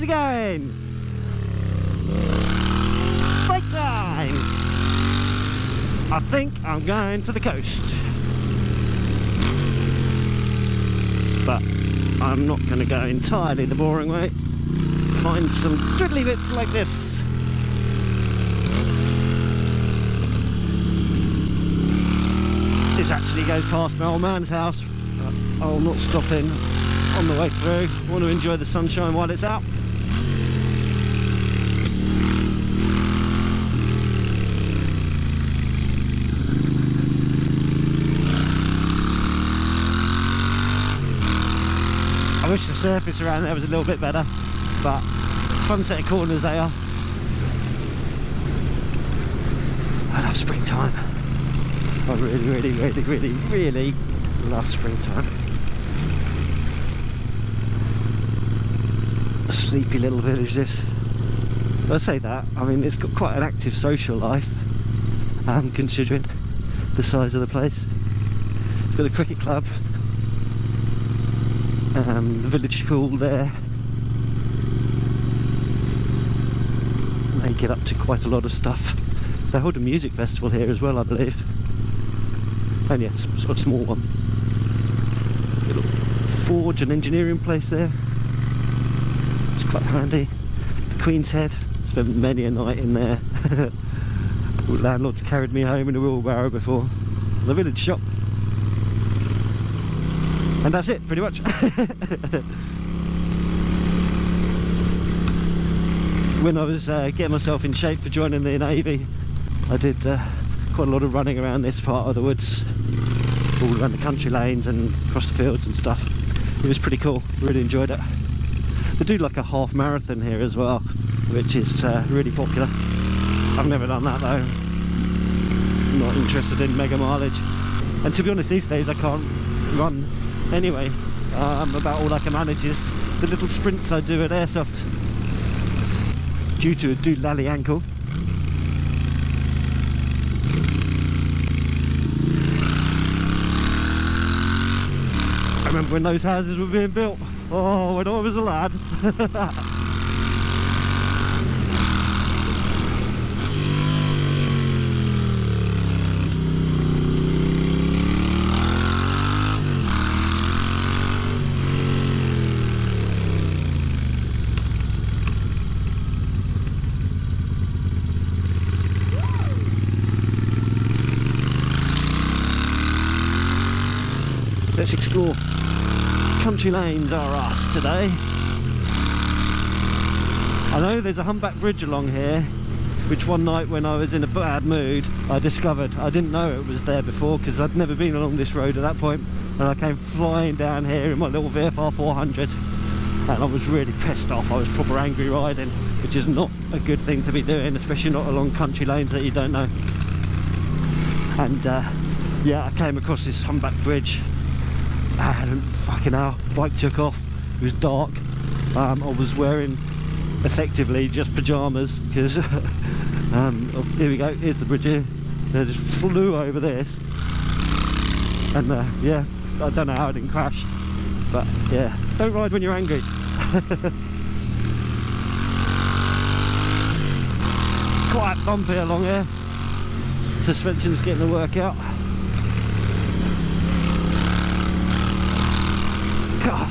How's it going? Bike time! I think I'm going to the coast. But I'm not going to go entirely the boring way. Find some twiddly bits like this. This actually goes past my old man's house. I'll not stop in on the way through. I want to enjoy the sunshine while it's out. I wish the surface around there was a little bit better, but fun set of corners they are. I love springtime. I really love springtime. A sleepy little village this. I say that, I mean it's got quite an active social life, considering the size of the place. It's got a cricket club, the village school there. They get up to quite a lot of stuff. They hold a music festival here as well, I believe. Only a sort of small one. Little forge and engineering place there. It's quite handy. The Queen's Head. Spent many a night in there. Landlords carried me home in a wheelbarrow before. The village shop. And that's it, pretty much. When I was getting myself in shape for joining the Navy, I did quite a lot of running around this part of the woods, all around the country lanes and across the fields and stuff. It was pretty cool, really enjoyed it. They do like a half marathon here as well, which is really popular. I've never done that though. Not interested in mega mileage. And to be honest, these days I can't run anyway. About all I can manage is the little sprints I do at Airsoft, due to a doodlally ankle. I remember when those houses were being built. Oh, when I was a lad. Let's explore. Country lanes are us today. I know there's a humpback bridge along here, which one night when I was in a bad mood I discovered. I didn't know it was there before because I'd never been along this road at that point, and I came flying down here in my little VFR 400 and I was really pissed off. I was proper angry riding, which is not a good thing to be doing, especially not along country lanes that you don't know. And yeah, I came across this humpback bridge and fucking hell, bike took off. It was dark. I was wearing effectively just pyjamas because here we go, here's the bridge here. I just flew over this and yeah, I don't know how I didn't crash, but yeah, don't ride when you're angry. Quite bumpy along here. Suspension's getting the work out. God.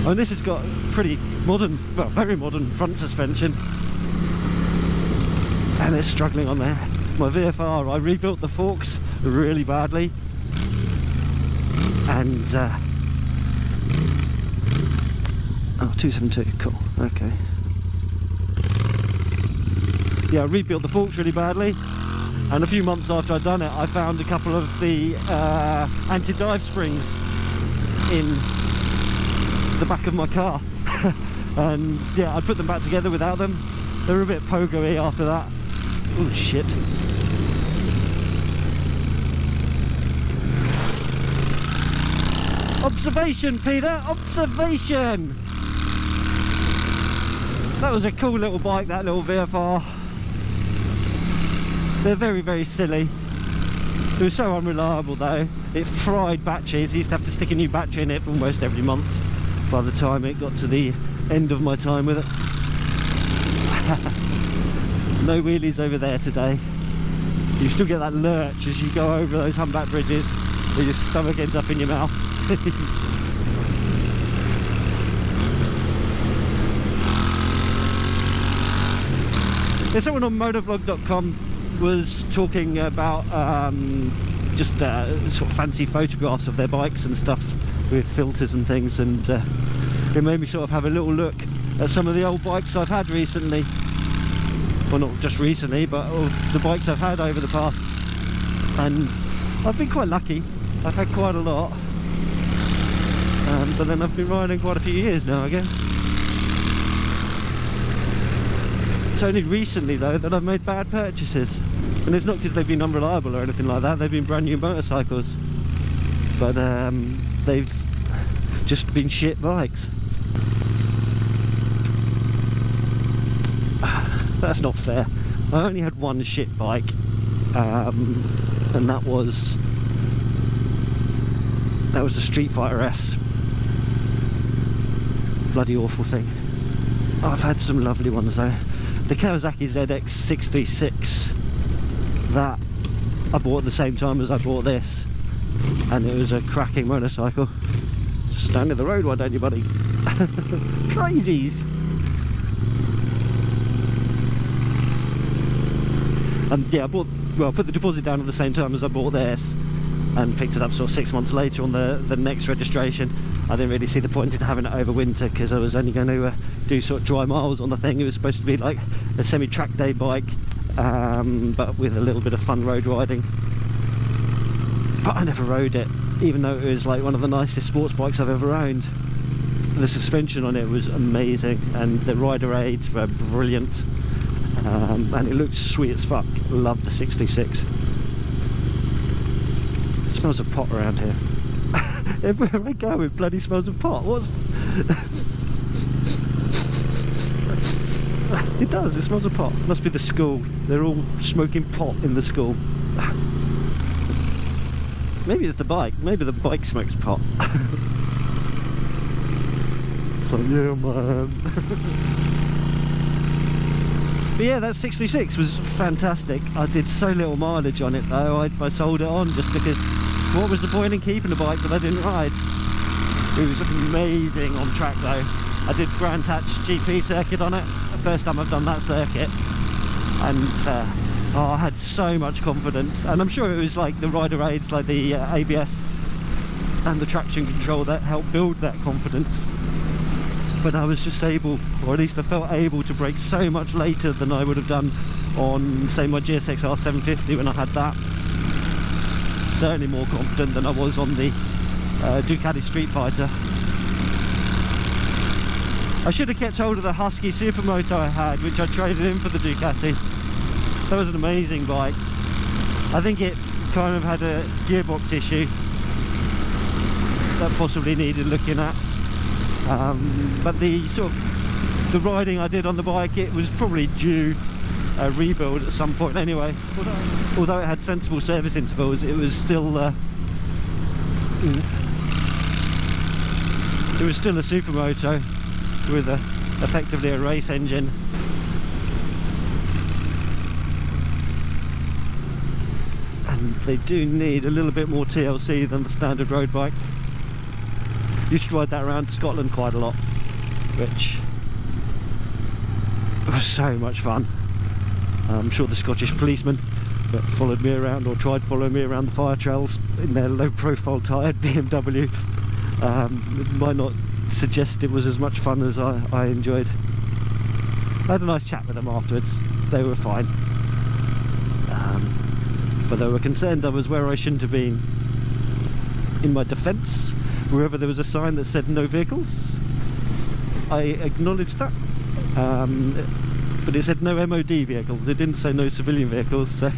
Oh, and this has got pretty modern, well, very modern front suspension, and it's struggling on there. My VFR, I rebuilt the forks really badly, and oh, 272, cool, okay. Yeah, I rebuilt the forks really badly, and a few months after I'd done it I found a couple of the anti-dive springs in the back of my car. And yeah, I put them back together without them. They were a bit pogo-y after that. Oh shit. Observation, Peter, observation. That was a cool little bike, that little VFR. They're very silly. It was so unreliable though. It fried batteries. You used to have to stick a new battery in it almost every month by the time it got to the end of my time with it. No wheelies over there today. You still get that lurch as you go over those humpback bridges, where your stomach ends up in your mouth. There's someone on motovlog.com was talking about just sort of fancy photographs of their bikes and stuff with filters and things, and it made me sort of have a little look at some of the old bikes I've had recently. Well, not just recently, but of the bikes I've had over the past, and I've been quite lucky. I've had quite a lot, but then I've been riding quite a few years now, I guess. It's only recently though that I've made bad purchases, and it's not because they've been unreliable or anything like that. They've been brand new motorcycles, but they've just been shit bikes. That's not fair. I only had one shit bike, and that was the Street Fighter S. Bloody awful thing. Oh, I've had some lovely ones though. The Kawasaki ZX636, that I bought at the same time as I bought this, and it was a cracking motorcycle. Stand in the road, why don't you, buddy? Crazies! And yeah, I put the deposit down at the same time as I bought this, and picked it up sort of 6 months later on the next registration. I didn't really see the point in having it over winter, because I was only going to do sort of dry miles on the thing. It was supposed to be like a semi-track day bike, but with a little bit of fun road riding. But I never rode it, even though it was like one of the nicest sports bikes I've ever owned. The suspension on it was amazing, and the rider aids were brilliant, and it looked sweet as fuck. Love the 66. It smells of pot around here. Everywhere I go it bloody smells of pot. What's it does, it smells of pot. Must be the school. They're all smoking pot in the school. Maybe it's the bike. Maybe the bike smokes pot. So yeah, man. But yeah, that 66 was fantastic. I did so little mileage on it though. I sold it on just because what was the point in keeping the bike that I didn't ride? It was amazing on track though. I did Brands Hatch GP circuit on it, the first time I've done that circuit, and oh, I had so much confidence. And I'm sure it was like the rider aids, like the ABS and the traction control, that helped build that confidence. But I was just able, or at least I felt able, to brake so much later than I would have done on, say, my GSX-R750 when I had that. Certainly more confident than I was on the Ducati Street Fighter. I should have kept hold of the Husky Supermoto I had, which I traded in for the Ducati. That was an amazing bike. I think it kind of had a gearbox issue that possibly needed looking at. But the sort of the riding I did on the bike, it was probably due a rebuild at some point anyway. Although it had sensible service intervals, it was still a Supermoto with effectively a race engine. And they do need a little bit more TLC than the standard road bike. Used to ride that around Scotland quite a lot, which was so much fun. I'm sure the Scottish policemen that followed me around, or tried following me around the fire trails in their low profile tired BMW, might not suggest it was as much fun as I enjoyed. I had a nice chat with them afterwards. They were fine, but they were concerned I was where I shouldn't have been. In my defence, wherever there was a sign that said no vehicles, I acknowledged that, but it said no MOD vehicles. It didn't say no civilian vehicles, so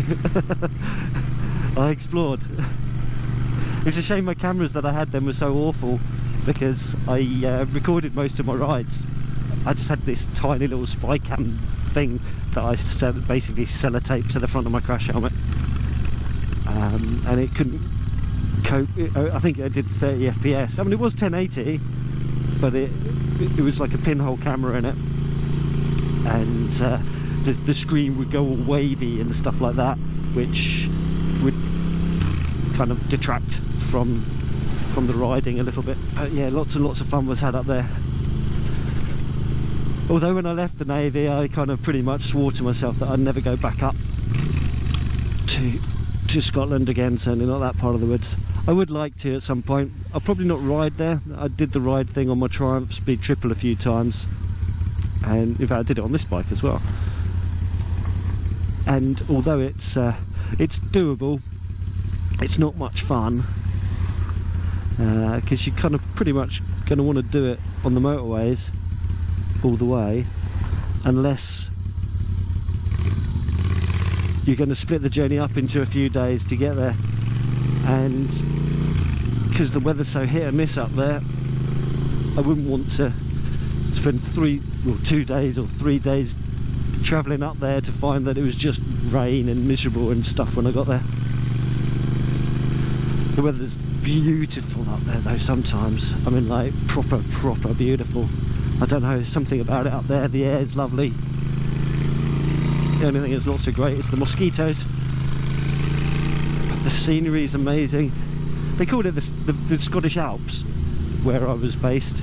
I explored. It's a shame my cameras that I had then were so awful, because I recorded most of my rides. I just had this tiny little spy cam thing that I basically sellotaped to the front of my crash helmet, and it couldn't cope. I think I did 30 FPS. I mean, it was 1080, but it was like a pinhole camera in it, and the screen would go all wavy and stuff like that, which would kind of detract from the riding a little bit. But yeah, lots and lots of fun was had up there. Although when I left the Navy, I kind of pretty much swore to myself that I'd never go back up to Scotland again, certainly not that part of the woods. I would like to at some point. I'll probably not ride there. I did the ride thing on my Triumph Speed Triple a few times, and in fact I did it on this bike as well. And although it's doable, it's not much fun, because you're kind of pretty much going to want to do it on the motorways all the way, unless you're going to split the journey up into a few days to get there. And because the weather's so hit and miss up there, I wouldn't want to spend 2 days or 3 days travelling up there to find that it was just rain and miserable and stuff when I got there. The weather's beautiful up there though sometimes. I mean, like proper beautiful. I don't know, something about it up there. The air's lovely. The only thing that's not so great is the mosquitoes. But the scenery is amazing. They called it the Scottish Alps where I was based,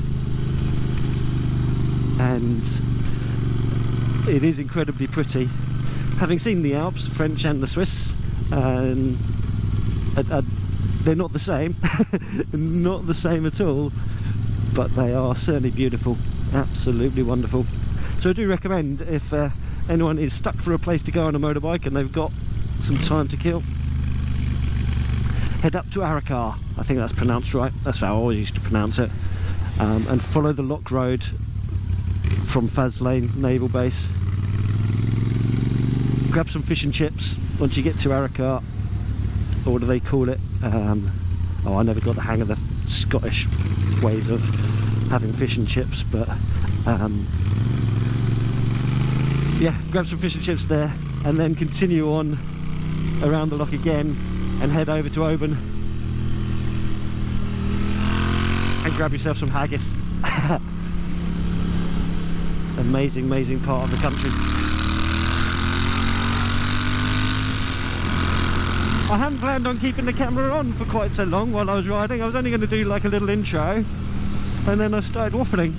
and it is incredibly pretty. Having seen the Alps, French and the Swiss, and they're not the same. Not the same at all, but they are certainly beautiful, absolutely wonderful. So I do recommend, if anyone is stuck for a place to go on a motorbike and they've got some time to kill, head up to Arrochar. I think that's pronounced right, that's how I always used to pronounce it, and follow the Loch Road from Faslane Naval Base. Grab some fish and chips once you get to Arrochar, or what do they call it? Oh, I never got the hang of the Scottish ways of having fish and chips, but yeah, grab some fish and chips there, and then continue on around the loch again and head over to Oban and grab yourself some haggis. Amazing part of the country. I hadn't planned on keeping the camera on for quite so long while I was riding. I was only going to do like a little intro, and then I started waffling.